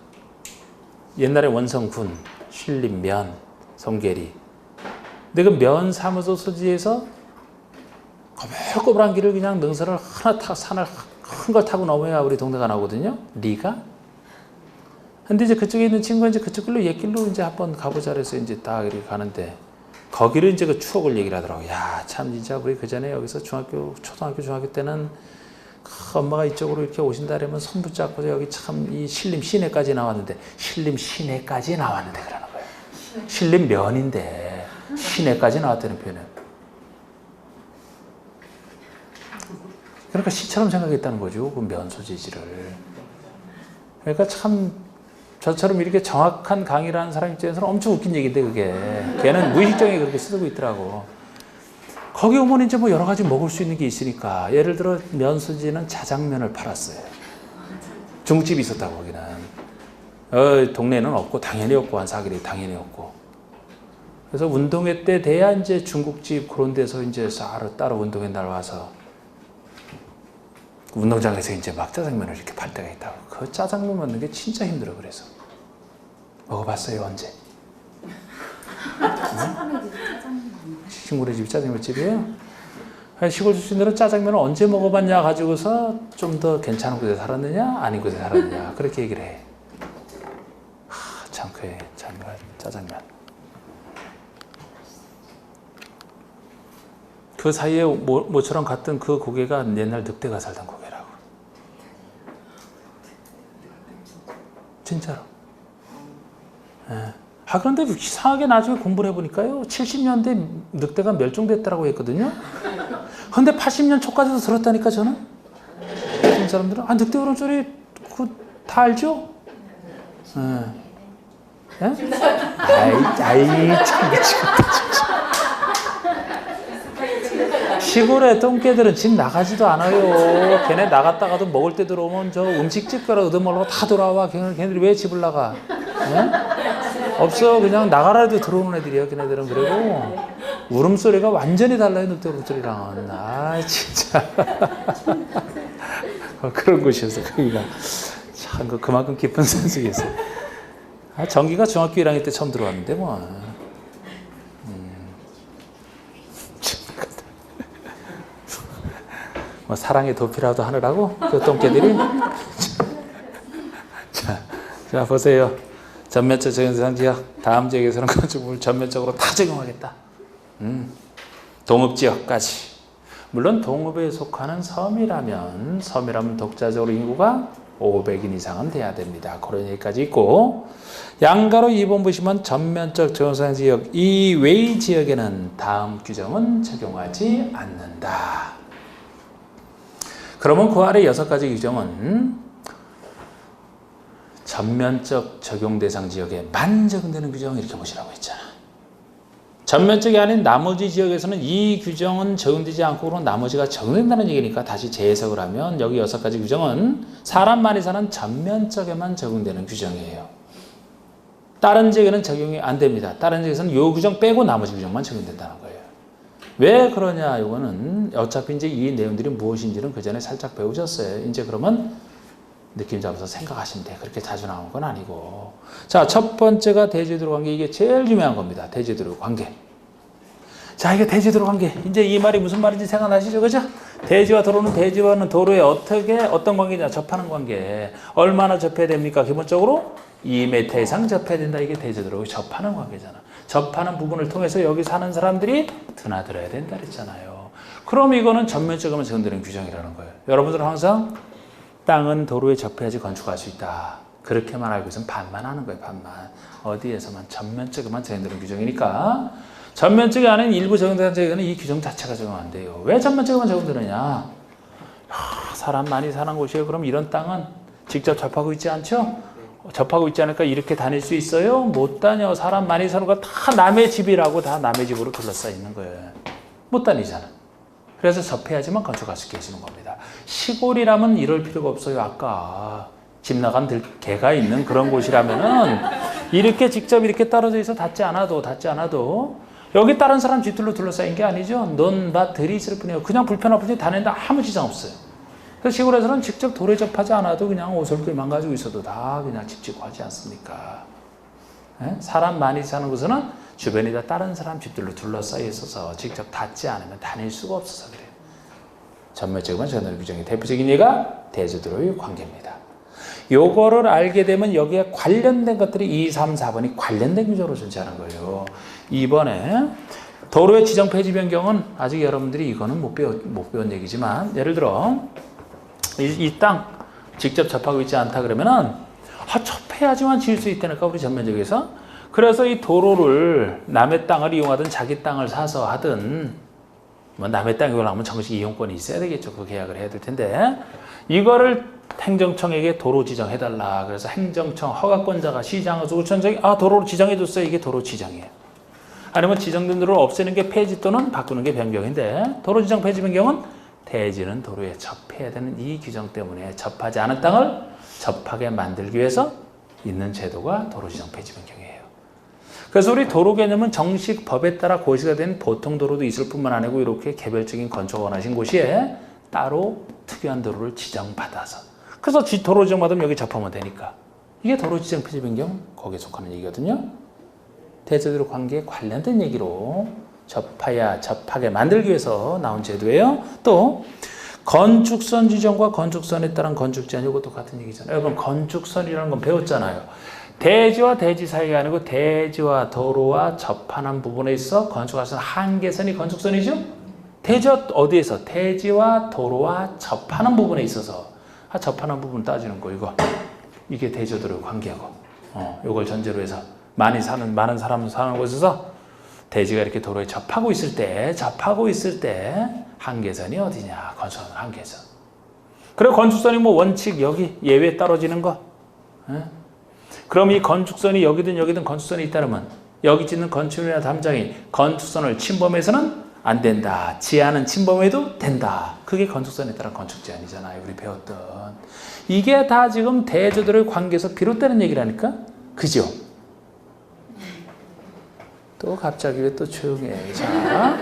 옛날에 원성군 신림면 성계리. 근데 그 면 사무소 소지에서 꼬불꼬불한 길을 그냥 능선을 하나 타 산을 큰 걸 타고 넘어야 우리 동네가 나오거든요. 리가. 근데 이제 그쪽에 있는 친구가 이제 그쪽 길로 옛길로 이제 한번 가보자 그래서 이제 딱 이렇게 가는데 거기를 이제 그 추억을 얘기를 하더라고. 야, 참 진짜 우리 그 전에 여기서 초등학교 때는 엄마가 이쪽으로 이렇게 오신다 그러면 손 붙잡고 여기 참 이 신림 시내까지 나왔는데 신림 시내까지 나왔는데 그러는 거예요. 신림 면인데 시내까지 나왔다는 표현은. 그러니까 시처럼 생각했다는 거죠. 그 면 소재지를. 그러니까 참 저처럼 이렇게 정확한 강의를 하는 사람 입장에서는 엄청 웃긴 얘기인데 그게. 걔는 무의식적에 그렇게 쓰고 있더라고. 거기 오면 이제 뭐 여러 가지 먹을 수 있는 게 있으니까 예를 들어 면 소재는 자장면을 팔았어요. 중국집이 있었다고 거기는. 동네는 없고 당연히 없고 한 4개리 당연히 없고. 그래서 운동회 때 돼야 이제 중국집 그런 데서 이제 따로 운동회 날 와서 운동장에서 이제 막 짜장면을 이렇게 팔 때가 있다고. 그 짜장면 먹는 게 진짜 힘들어. 그래서 먹어봤어요 언제? 시골의 집 짜장면 집이에요. 시골 출신들은 짜장면을 언제 먹어봤냐 가지고서 좀 더 괜찮은 곳에 살았느냐 아닌 곳에 살았느냐 그렇게 얘기를 해. 참 그래 참 짜장면. 그 사이에 모처럼 갔던 그 고개가 옛날 늑대가 살던 고개라고. 진짜로. 예. 그런데 이상하게 나중에 공부를 해보니까요. 70년대 늑대가 멸종됐다고 했거든요. 근데 80년 초까지도 들었다니까 저는. 어떤 사람들은 늑대 울음소리 다 알죠? 예. 예? 아이 참 미치겠다 진짜. 시골의 똥개들은 집 나가지도 않아요. 걔네 나갔다가도 먹을 때 들어오면 저 음식집 가라 얻어먹으려고 다 돌아와. 걔네들이 왜 집을 나가? 네? 없어. 그냥 나가라도 들어오는 애들이야. 걔네들은. 그리고 울음소리가 완전히 달라요. 늑대 울음소리랑은. 아 진짜. 그런 곳이었어. 거기가. 참 그만큼 깊은 산속에 있어. 정기가 중학교 1학년 때 처음 들어왔는데 뭐. 뭐 사랑의 도피라도 하느라고 그 똥개들이. 자 보세요. 전면적 적용대상 지역 다음 지역에서는 건축물을 전면적으로 다 적용하겠다. 동읍지역까지. 물론 동읍에 속하는 섬이라면 독자적으로 인구가 500인 이상은 돼야 됩니다. 그런 얘기까지 있고 양가로 2번 보시면 전면적 적용대상 지역 이외의 지역에는 다음 규정은 적용하지 않는다. 그러면 그 아래 6가지 규정은 전면적 적용 대상 지역에만 적용되는 규정 이렇게 보시라고 했잖아. 전면적이 아닌 나머지 지역에서는 이 규정은 적용되지 않고 그럼 나머지가 적용된다는 얘기니까 다시 재해석을 하면 여기 6가지 규정은 사람 많이 사는 전면적에만 적용되는 규정이에요. 다른 지역에는 적용이 안 됩니다. 다른 지역에서는 이 규정 빼고 나머지 규정만 적용된다는 거예요. 왜 그러냐? 이거는 어차피 이제 이 내용들이 무엇인지는 그 전에 살짝 배우셨어요. 이제 그러면 느낌 잡아서 생각하시면 돼. 그렇게 자주 나온 건 아니고. 자, 첫 번째가 대지도로 관계. 이게 제일 중요한 겁니다. 대지도로 관계. 자, 이게 대지도로 관계. 이제 이 말이 무슨 말인지 생각나시죠? 그죠? 대지와 도로는 대지와는 도로에 어떤 관계냐? 접하는 관계. 얼마나 접해야 됩니까? 기본적으로 2m 이상 접해야 된다. 이게 대지도로 접하는 관계잖아. 접하는 부분을 통해서 여기 사는 사람들이 드나들어야 된다 그랬잖아요. 그럼 이거는 전면적으로 적용되는 규정이라는 거예요. 여러분들은 항상 땅은 도로에 접해야지 건축할 수 있다. 그렇게만 알고 있으면 반만 하는 거예요. 반만. 어디에서만 전면적으로만 적용되는 규정이니까 전면적이 아닌 일부 적용되는 지역에는 이 규정 자체가 적용 안 돼요. 왜 전면적으로만 적용되느냐? 사람 많이 사는 곳이에요. 그럼 이런 땅은 직접 접하고 있지 않죠? 접하고 있지 않을까 이렇게 다닐 수 있어요? 못 다녀. 사람 많이 사는 거 다 남의 집이라고 다 남의 집으로 둘러싸여 있는 거예요. 못 다니잖아. 그래서 접해야지만 건축할 수 계시는 겁니다. 시골이라면 이럴 필요가 없어요. 아까 집 나간 개가 있는 그런 곳이라면은 이렇게 직접 이렇게 떨어져 있어 닿지 않아도 여기 다른 사람 집들로 둘러싸인 게 아니죠. 논밭들이 있을 뿐이에요. 그냥 불편한 뿐이지 다니는데 아무 지장 없어요. 그래서 시골에서는 직접 돌에 접하지 않아도 그냥 오솔길만 가지고 있어도 다 그냥 집 짓고 하지 않습니까? 예? 사람 많이 사는 곳은 주변이 다 다른 사람 집들로 둘러싸여 있어서 직접 닿지 않으면 다닐 수가 없어서 그래요. 전멸적이면 전월 규정의 대표적인 예가 대저들의 관계입니다. 요거를 알게 되면 여기에 관련된 것들이 2, 3, 4번이 관련된 규정으로 존재하는 거예요. 이번에 도로의 지정 폐지 변경은 아직 여러분들이 이거는 못 배운 얘기지만 예를 들어 이 땅 직접 접하고 있지 않다 그러면은 접해야지만 지을 수 있다니까 우리 전면적에서. 그래서 이 도로를 남의 땅을 이용하든 자기 땅을 사서 하든 뭐 남의 땅이 올라가면 정식 이용권이 있어야 되겠죠. 그 계약을 해야 될 텐데 이거를 행정청에게 도로 지정해달라. 그래서 행정청 허가권자가 시장에서 구청장이 도로로 지정해줬어요. 이게 도로 지정이에요. 아니면 지정된 도로를 없애는 게 폐지 또는 바꾸는 게 변경인데 도로 지정 폐지 변경은 대지는 도로에 접해야 되는 이 규정 때문에 접하지 않은 땅을 접하게 만들기 위해서 있는 제도가 도로 지정 폐지 변경이에요. 그래서 우리 도로 개념은 정식 법에 따라 고시가 된 보통 도로도 있을 뿐만 아니고 이렇게 개별적인 건축을 원하신 곳에 따로 특이한 도로를 지정받아서 그래서 도로 지정받으면 여기 접하면 되니까 이게 도로 지정 폐지 변경 거기에 속하는 얘기거든요. 대저도로 관계에 관련된 얘기로 접하게 만들기 위해서 나온 제도예요. 또 건축선 지정과 건축선에 따른 건축 제한 이것도 같은 얘기잖아요. 여러분 건축선이라는 건 배웠잖아요. 대지와 대지 사이가 아니고 대지와 도로와 접하는 부분에 있어 건축선 한계선이 건축선이죠. 대지와 어디에서? 대지와 도로와 접하는 부분에 있어서 접하는 부분 따지는 거 이게 대저도로 관계하고 이걸 전제로 해서 많은 사람 사는 곳에서 대지가 이렇게 도로에 접하고 있을 때 한계선이 어디냐? 건축선 한계선. 그리고 건축선이 뭐 원칙 여기 예외 떨어지는 거. 그럼 이 건축선이 여기든 건축선이 있다면 여기 짓는 건축이나 담장이 건축선을 침범해서는 안 된다. 지하는 침범해도 된다. 그게 건축선에 따른 건축 제한이잖아요. 우리 배웠던. 이게 다 지금 대저도로의 관계에서 비롯되는 얘기라니까? 그죠? 또 갑자기 왜 또 조용해. 자,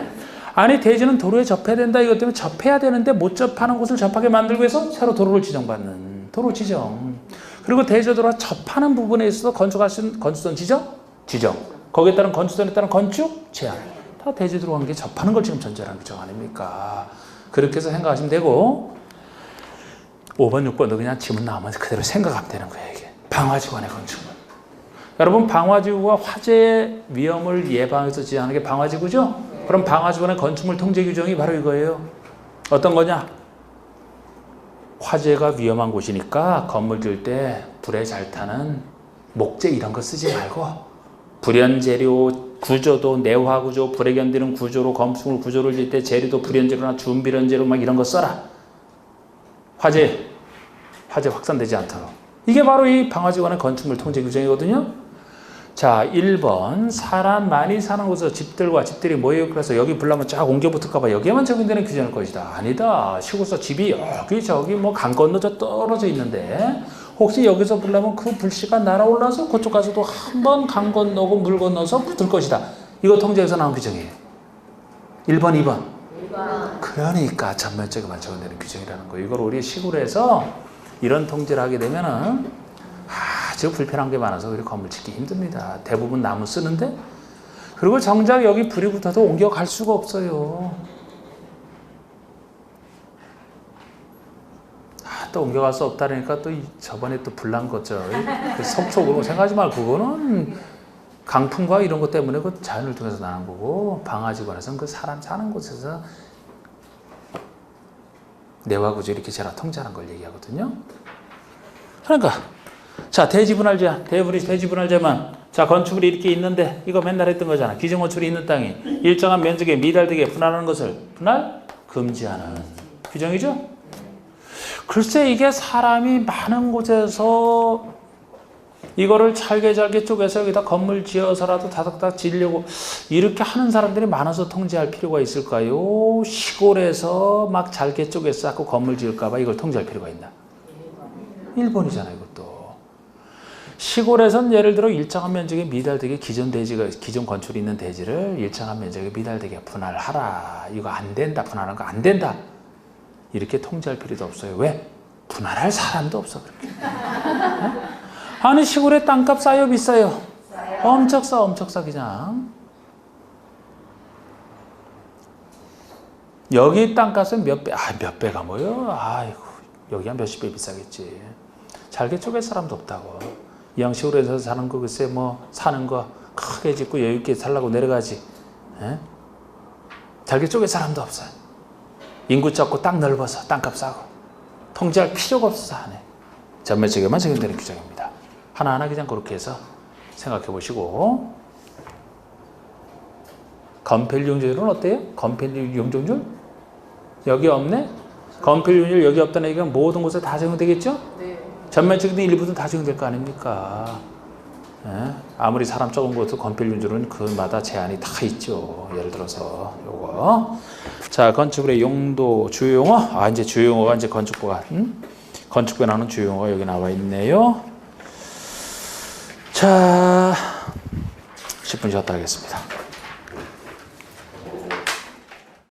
아니 대지는 도로에 접해야 된다. 이것 때문에 접해야 되는데 못 접하는 곳을 접하게 만들고 해서 새로 도로를 지정받는 도로 지정. 그리고 대저도로와 접하는 부분에 있어서 건축할 수 있는 건축선 지정. 거기에 따른 건축선에 따른 건축 제한. 다 대저도로 관계에 접하는 걸 지금 전제라는 규정 아닙니까? 그렇게 해서 생각하시면 되고 5번, 6번도 그냥 지문 나오면 그대로 생각하면 되는 거예요. 이게 방화지구간의 건축물. 여러분 방화지구가 화재 위험을 예방해서 지정하는 게 방화지구죠? 그럼 방화지구간의 건축물 통제 규정이 바로 이거예요. 어떤 거냐? 화재가 위험한 곳이니까 건물 지을 때 불에 잘 타는 목재 이런 거 쓰지 말고 불연재료 구조도 내화구조 불에 견디는 구조로 건축물 구조를 지을 때 재료도 불연재료나 준비련재료 막 이런 거 써라. 화재 확산되지 않도록. 이게 바로 이 방화지구간의 건축물 통제 규정이거든요. 자, 1번 사람 많이 사는 곳에서 집들이 모여요. 그래서 여기 불나면 쫙 옮겨 붙을까 봐 여기에만 적용되는 규정일 것이다. 아니다. 시골서 집이 저기 뭐 강 건너서 떨어져 있는데 혹시 여기서 불나면 그 불씨가 날아올라서 그쪽 가서도 한번 강 건너고 물 건너서 붙을 것이다. 이거 통제에서 나온 규정이에요. 1번, 2번. 1번. 그러니까 전면적으로만 적용되는 규정이라는 거예요. 이걸 우리 시골에서 이런 통제를 하게 되면은 아주 불편한 게 많아서 우리 건물 짓기 힘듭니다. 대부분 나무 쓰는데 그리고 정작 여기 불이 붙어도 옮겨갈 수가 없어요. 또 옮겨갈 수 없다니까 또 저번에 또 불난 거죠. 그 속촉으로 생각하지 말고 그거는 강풍과 이런 것 때문에 그 자연을 통해서 나는 거고 방화지구에서는 그 사람 사는 곳에서 내화구조 이렇게 제가 통제하는 걸 얘기하거든요. 그러니까 자 대지분할제만 자 건축물이 이렇게 있는데 이거 맨날 했던 거잖아. 기존건축물이 있는 땅이 일정한 면적에 미달되게 분할하는 것을 분할 금지하는 규정이죠. 글쎄 이게 사람이 많은 곳에서 이거를 잘게 쪼개서 여기다 건물 지어서라도 다닥다닥 지으려고 이렇게 하는 사람들이 많아서 통제할 필요가 있을까요? 시골에서 막 잘게 쪼개서 자꾸 건물 지을까 봐 이걸 통제할 필요가 있나? 1번이잖아요, 이것도. 시골에선 예를 들어 일정한 면적에 미달되게 기존 건축이 있는 대지를 일정한 면적에 미달되게 분할하라. 이거 안 된다. 분할한 거 안 된다. 이렇게 통제할 필요도 없어요. 왜? 분할할 사람도 없어. 그렇게. 아니 시골에 땅값 싸요 비싸요? 엄청 싸 그냥. 여기 땅값은 몇 배? 몇 배가 뭐요? 아이고 여기 한 몇십 배 비싸겠지. 잘게 쪼갤 사람도 없다고. 이 양식으로 해서 사는 거 글쎄 뭐 사는 거 크게 짓고 여유 있게 살라고 내려가지. 에? 잘게 쪼갤 사람도 없어. 인구 적고 땅 넓어서 땅값 싸고 통제할 필요가 없어서 하네. 전매적에만 적용되는 규정입니다. 하나하나 그냥 그렇게 해서 생각해 보시고. 건폐율은 어때요? 건폐율 여기 없네? 건폐율 여기 없다는 얘기가 모든 곳에 다 적용되겠죠? 네. 전면적인 일부든 다 적용될 거 아닙니까? 예? 아무리 사람 적은 것도 건폐율은 그마다 제한이 다 있죠. 예를 들어서 요거. 자, 건축물의 용도, 주요용어. 이제 주요용어가 이제 건축부가 건축부에 나오는 주요용어가 여기 나와 있네요. 자, 10분 쉬었다 하겠습니다.